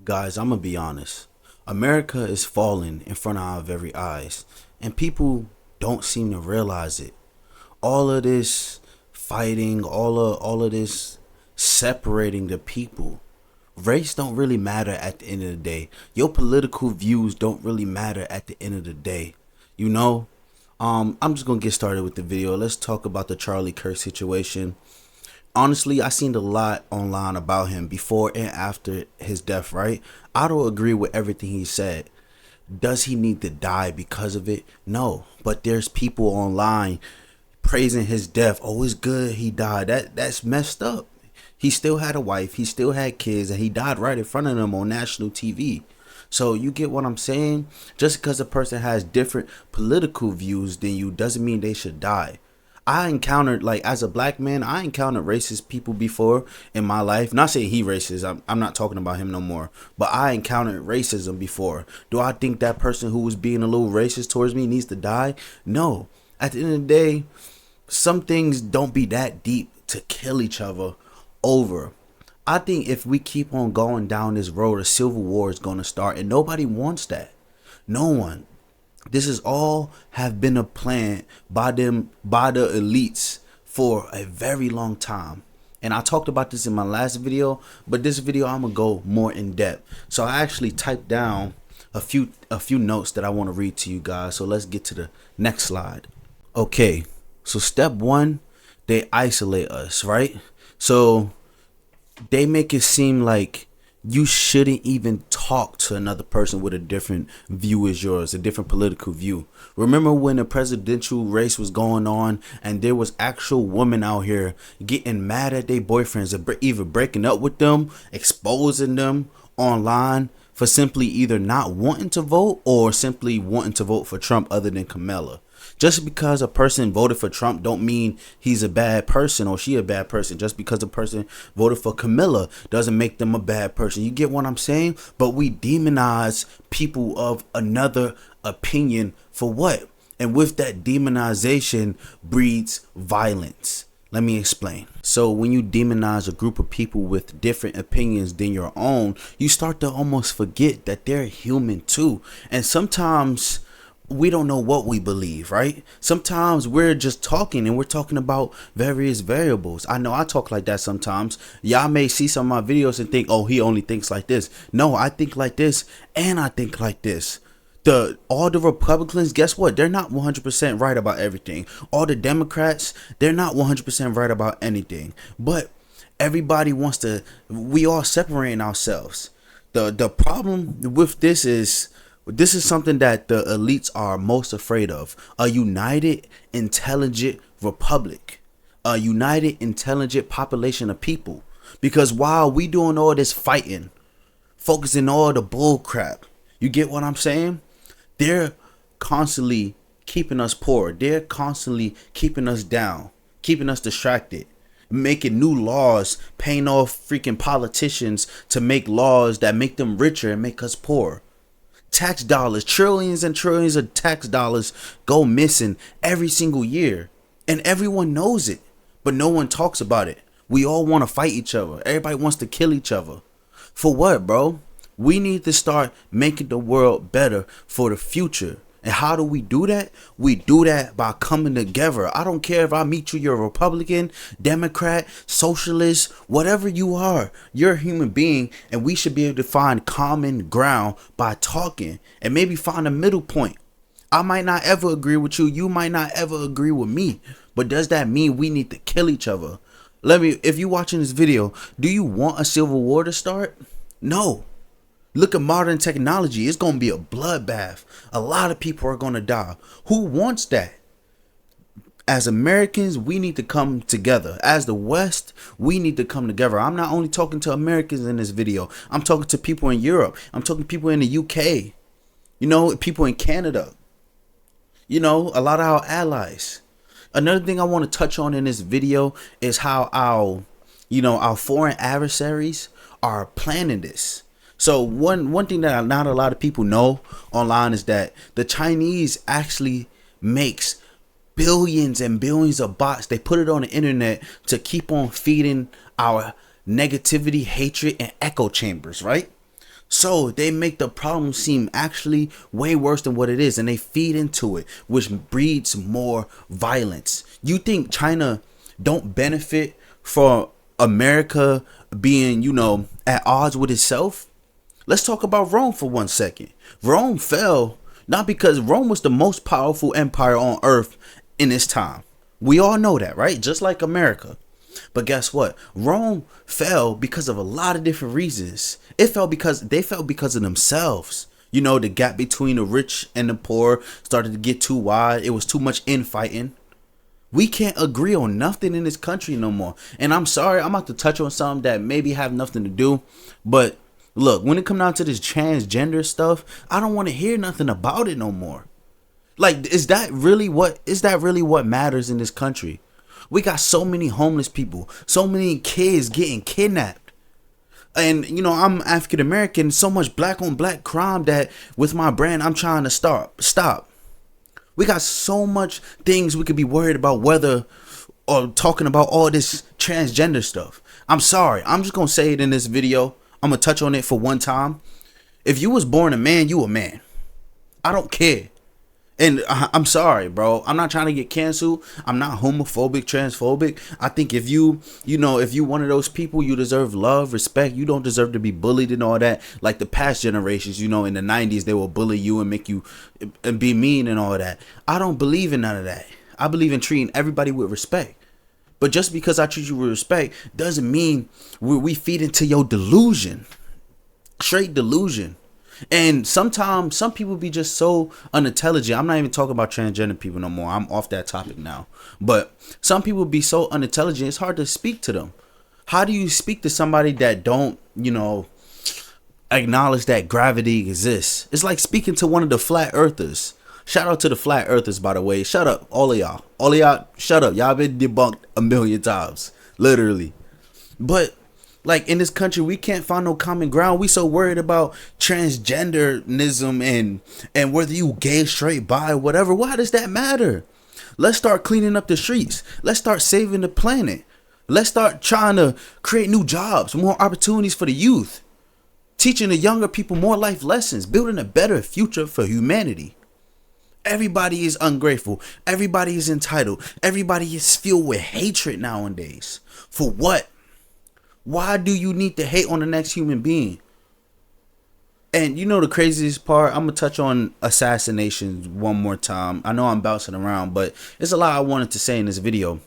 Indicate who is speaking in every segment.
Speaker 1: Guys, I'm gonna be honest. America is falling in front of our very eyes, and people don't seem to realize it. All of this fighting, all of this separating the people. Race don't really matter at the end of the day. Your political views don't really matter at the end of the day. You know? I'm just gonna get started with the video. Let's talk about the Charlie Kirk situation. Honestly, I seen a lot online about him before and after his death, right? I don't agree with everything he said. Does he need to die because of it? No. But there's people online praising his death. Oh, it's good he died. That's messed up. He still had a wife, he still had kids, and he died right in front of them on national TV. So you get what I'm saying? Just because a person has different political views than you doesn't mean they should die. I encountered, like, as a black man, I encountered racist people before in my life. Not saying he racist. I'm not talking about him no more. But I encountered racism before. Do I think that person who was being a little racist towards me needs to die? No. At the end of the day, some things don't be that deep to kill each other over. I think if we keep on going down this road, a civil war is going to start, and nobody wants that. No one. This is all have been a plan by the elites for a very long time. And I talked about this in my last video, but this video I'm gonna go more in depth. So I actually typed down a few notes that I want to read to you guys. So let's get to the next slide. Okay, so step one, they isolate us, right? So they make it seem like you shouldn't even talk to another person with a different view as yours, a different political view. Remember when the presidential race was going on and there was actual women out here getting mad at their boyfriends, either breaking up with them, exposing them online for simply either not wanting to vote or simply wanting to vote for Trump other than Kamala. Just because a person voted for Trump don't mean he's a bad person or she a bad person. Just because a person voted for Camilla doesn't make them a bad person. You get what I'm saying? But we demonize people of another opinion for what? And with that demonization breeds violence. Let me explain. So when you demonize a group of people with different opinions than your own, you start to almost forget that they're human too. And sometimes we don't know what we believe, right? Sometimes we're just talking and we're talking about various variables. I know I talk like that sometimes. Y'all may see some of my videos and think, oh, he only thinks like this. No, I think like this and I think like this. All the Republicans, guess what? They're not 100% right about everything. All the Democrats, they're not 100% right about anything. But everybody wants to, we all separating ourselves. The problem with this is something that the elites are most afraid of. A united, intelligent republic. A united, intelligent population of people. Because while we doing all this fighting, focusing all the bull crap, you get what I'm saying? They're constantly keeping us poor. They're constantly keeping us down, keeping us distracted, making new laws, paying off freaking politicians to make laws that make them richer and make us poor. Tax dollars, trillions and trillions of tax dollars go missing every single year. And everyone knows it, but no one talks about it. We all want to fight each other. Everybody wants to kill each other. For what, bro? We need to start making the world better for the future. And how do we do that? We do that by coming together. I don't care if I meet you, you're a Republican, Democrat, socialist, whatever you are. You're a human being, and we should be able to find common ground by talking and maybe find a middle point. I might not ever agree with you. You might not ever agree with me. But does that mean we need to kill each other? If you're watching this video, do you want a civil war to start? No. Look at modern technology. It's going to be a bloodbath. A lot of people are going to die. Who wants that? As Americans, we need to come together. As the West, we need to come together. I'm not only talking to Americans in this video. I'm talking to people in Europe. I'm talking to people in the UK. You know, people in Canada. You know, a lot of our allies. Another thing I want to touch on in this video is how our foreign adversaries are planning this. So one thing that not a lot of people know online is that the Chinese actually makes billions and billions of bots. They put it on the internet to keep on feeding our negativity, hatred, and echo chambers, right? So they make the problem seem actually way worse than what it is, and they feed into it, which breeds more violence. You think China don't benefit from America being, at odds with itself? Let's talk about Rome for 1 second. Rome fell not because Rome was the most powerful empire on earth in its time. We all know that, right? Just like America. But guess what? Rome fell because of a lot of different reasons. It fell because they fell because of themselves. The gap between the rich and the poor started to get too wide. It was too much infighting. We can't agree on nothing in this country no more. And I'm sorry, I'm about to touch on something that maybe have nothing to do. But look, when it come down to this transgender stuff, I don't want to hear nothing about it no more. Like, is that really what matters in this country? We got so many homeless people, so many kids getting kidnapped. And, I'm African American, so much black on black crime that with my brand, I'm trying to stop. We got so much things we could be worried about, whether or talking about all this transgender stuff. I'm sorry. I'm just going to say it in this video. I'm going to touch on it for one time. If you was born a man, you a man. I don't care. And I'm sorry, bro. I'm not trying to get canceled. I'm not homophobic, transphobic. I think if you one of those people, you deserve love, respect. You don't deserve to be bullied and all that. Like the past generations, in the 90s, they will bully you and make you and be mean and all that. I don't believe in none of that. I believe in treating everybody with respect. But just because I treat you with respect doesn't mean we feed into your delusion. Straight delusion. And sometimes some people be just so unintelligent. I'm not even talking about transgender people no more. I'm off that topic now. But some people be so unintelligent, it's hard to speak to them. How do you speak to somebody that don't, acknowledge that gravity exists? It's like speaking to one of the flat earthers. Shout out to the flat earthers, by the way. Shut up, all of y'all. All of y'all, shut up. Y'all been debunked a million times. Literally. But like in this country, we can't find no common ground. We so worried about transgenderism and whether you gay, straight, bi, whatever. Why does that matter? Let's start cleaning up the streets. Let's start saving the planet. Let's start trying to create new jobs, more opportunities for the youth. Teaching the younger people more life lessons. Building a better future for humanity. Everybody is ungrateful. Everybody is entitled. Everybody is filled with hatred nowadays. For what? Why do you need to hate on the next human being? And the craziest part, I'm going to touch on assassinations one more time. I know I'm bouncing around, but it's a lot I wanted to say in this video.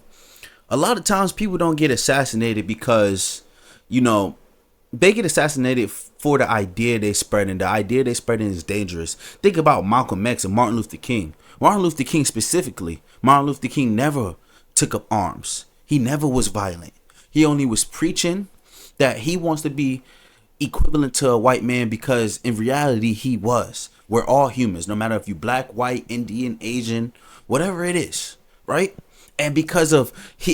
Speaker 1: A lot of times people don't get assassinated because, they get assassinated for the idea they spread, and the idea they spreading is dangerous. Think about Malcolm X and Martin Luther King. Martin Luther King specifically. Martin Luther King never took up arms. He never was violent. He only was preaching that he wants to be equivalent to a white man because in reality he was. We're all humans, no matter if you black, white, Indian, Asian, whatever it is, right? And because of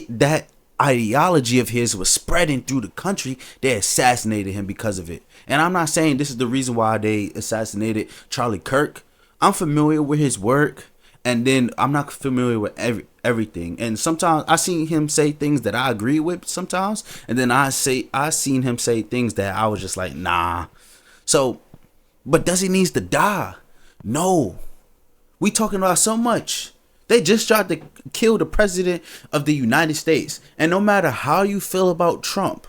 Speaker 1: that ideology of his was spreading through the country, they assassinated him because of it. And I'm not saying this is the reason why they assassinated Charlie Kirk. I'm familiar with his work, and then I'm not familiar with everything. And sometimes I seen him say things that I agree with sometimes, and then I seen him say things that I was just like, nah. So, but does he needs to die? No. We talking about so much. They just tried to kill the president of the United States. And no matter how you feel about Trump,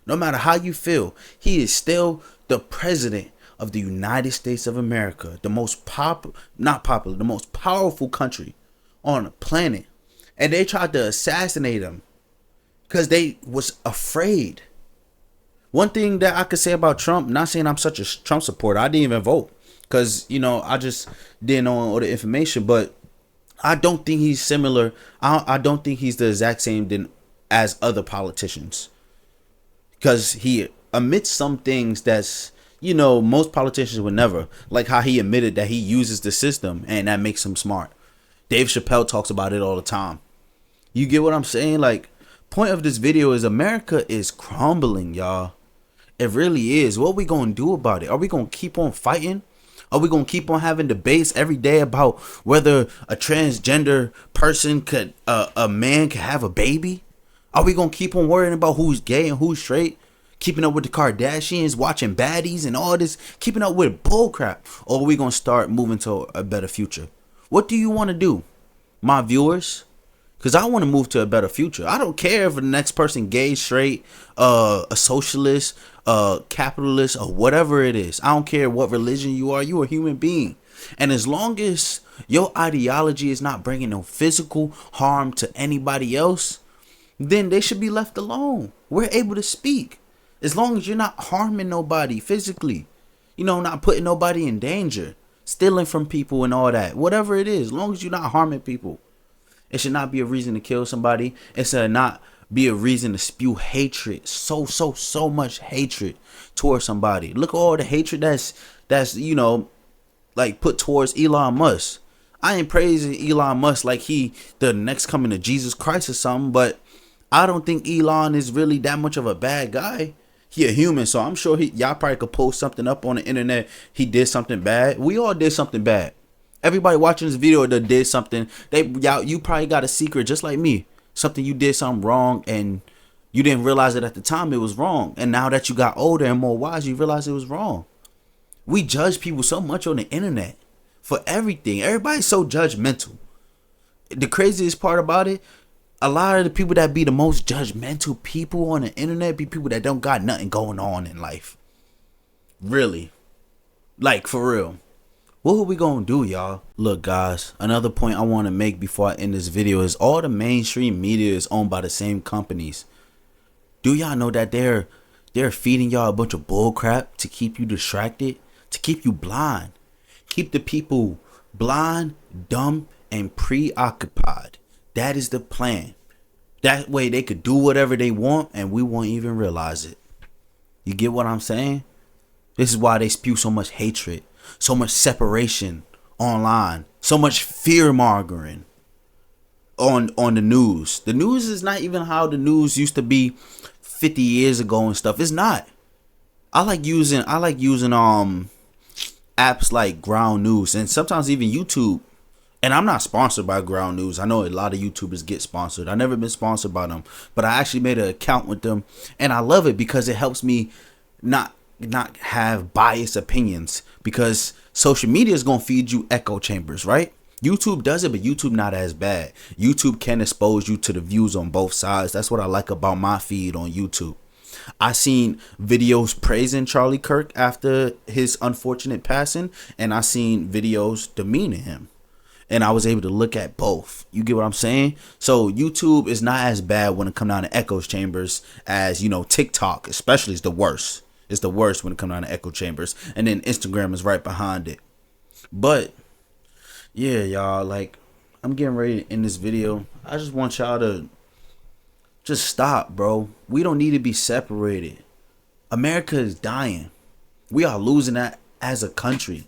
Speaker 1: no matter how you feel, he is still the president of the United States of America, the most the most powerful country on the planet. And they tried to assassinate him because they was afraid. One thing that I could say about Trump, not saying I'm such a Trump supporter, I didn't even vote because, I just didn't know all the information, but I don't think he's similar. I don't think he's the exact same as other politicians, because he admits some things that's, most politicians would never, like how he admitted that he uses the system and that makes him smart. Dave Chappelle talks about it all the time. You get what I'm saying? Like, point of this video is America is crumbling, y'all. It really is. What are we going to do about it? Are we going to keep on fighting? Are we going to keep on having debates every day about whether a transgender person a man could have a baby? Are we going to keep on worrying about who's gay and who's straight? keeping up with the Kardashians, watching baddies and all this, keeping up with bullcrap? Or are we going to start moving to a better future? What do you want to do, my viewers? Because I want to move to a better future. I don't care if the next person gay, straight, a socialist, capitalist, or whatever it is. I don't care what religion you are. You're a human being. And as long as your ideology is not bringing no physical harm to anybody else, then they should be left alone. We're able to speak. As long as you're not harming nobody physically. Not putting nobody in danger. Stealing from people and all that. Whatever it is. As long as you're not harming people. It should not be a reason to kill somebody. It should not be a reason to spew hatred. So much hatred towards somebody. Look at all the hatred that's put towards Elon Musk. I ain't praising Elon Musk like he the next coming of Jesus Christ or something, but I don't think Elon is really that much of a bad guy. He a human, so I'm sure y'all probably could post something up on the internet. He did something bad. We all did something bad. Everybody watching this video that did something, you probably got a secret just like me. Something you did something wrong and you didn't realize it at the time it was wrong. And now that you got older and more wise, you realize it was wrong. We judge people so much on the internet for everything. Everybody's so judgmental. The craziest part about it, a lot of the people that be the most judgmental people on the internet be people that don't got nothing going on in life. Really. Like, for real. What are we gonna do, y'all? Look, guys, another point I want to make before I end this video is all the mainstream media is owned by the same companies. Do y'all know that they're feeding y'all a bunch of bull crap to keep you distracted, to keep you blind, keep the people blind, dumb, and preoccupied? That is the plan. That way they could do whatever they want and we won't even realize it. You get what I'm saying? This is why they spew so much hatred. So much separation online, so much fear mongering on the news. The news is not even how the news used to be 50 years ago and stuff. It's not. I like using apps like Ground News and sometimes even YouTube. And I'm not sponsored by Ground News. I know a lot of YouTubers get sponsored. I've never been sponsored by them, but I actually made an account with them and I love it because it helps me not have biased opinions, because social media is going to feed you echo chambers, right? YouTube does it, but YouTube not as bad. YouTube can expose you to the views on both sides. That's what I like about my feed on YouTube. I seen videos praising Charlie Kirk after his unfortunate passing, and I seen videos demeaning him. And I was able to look at both. You get what I'm saying? So YouTube is not as bad when it comes down to echo chambers as, TikTok especially is the worst. It's the worst when it comes down to echo chambers. And then Instagram is right behind it. But, yeah, y'all, like, I'm getting ready to end this video. I just want y'all to just stop, bro. We don't need to be separated. America is dying. We are losing that as a country.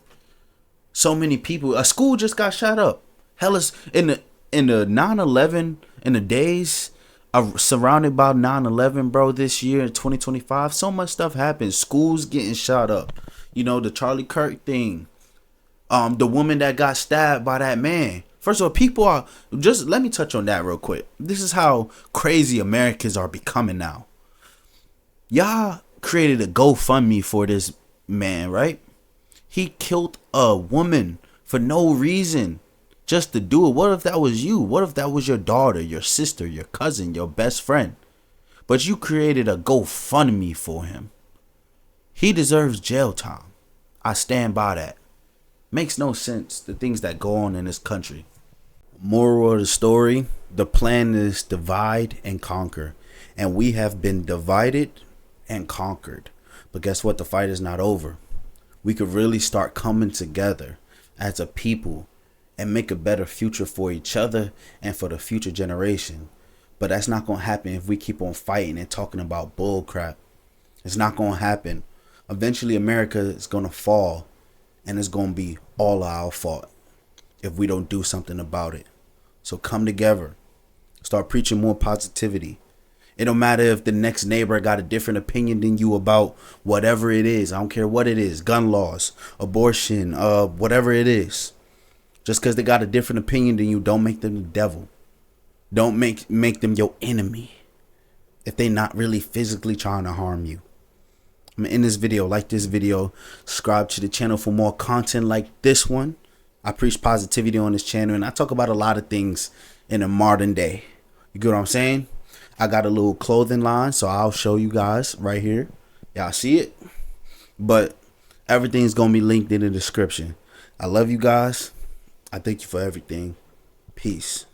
Speaker 1: So many people. A school just got shot up. Hell is in the 9/11, in the days surrounded by 9/11, bro, this year in 2025, so much stuff happened. Schools getting shot up. The Charlie Kirk thing. The woman that got stabbed by that man. First of all, people are just, let me touch on that real quick. This is how crazy Americans are becoming now. Y'all created a GoFundMe for this man, right? He killed a woman for no reason. Just to do it. What if that was you? What if that was your daughter, your sister, your cousin, your best friend? But you created a GoFundMe for him. He deserves jail time. I stand by that. Makes no sense, the things that go on in this country. Moral of the story, the plan is divide and conquer. And we have been divided and conquered. But guess what? The fight is not over. We could really start coming together as a people and make a better future for each other and for the future generation. But that's not going to happen if we keep on fighting and talking about bull crap. It's not going to happen. Eventually America is going to fall, and it's going to be all our fault if we don't do something about it. So come together. Start preaching more positivity. It don't matter if the next neighbor got a different opinion than you about whatever it is. I don't care what it is. Gun laws, abortion, whatever it is. Just because they got a different opinion than you, don't make them the devil. Don't make them your enemy if they not really physically trying to harm you. I'm gonna end this video. Like this video, subscribe to the channel for more content like this one. I preach positivity on this channel, and I talk about a lot of things in the modern day. You get what I'm saying? I got a little clothing line, so I'll show you guys right here. Y'all see it? But everything's gonna be linked in the description. I love you guys. I thank you for everything. Peace.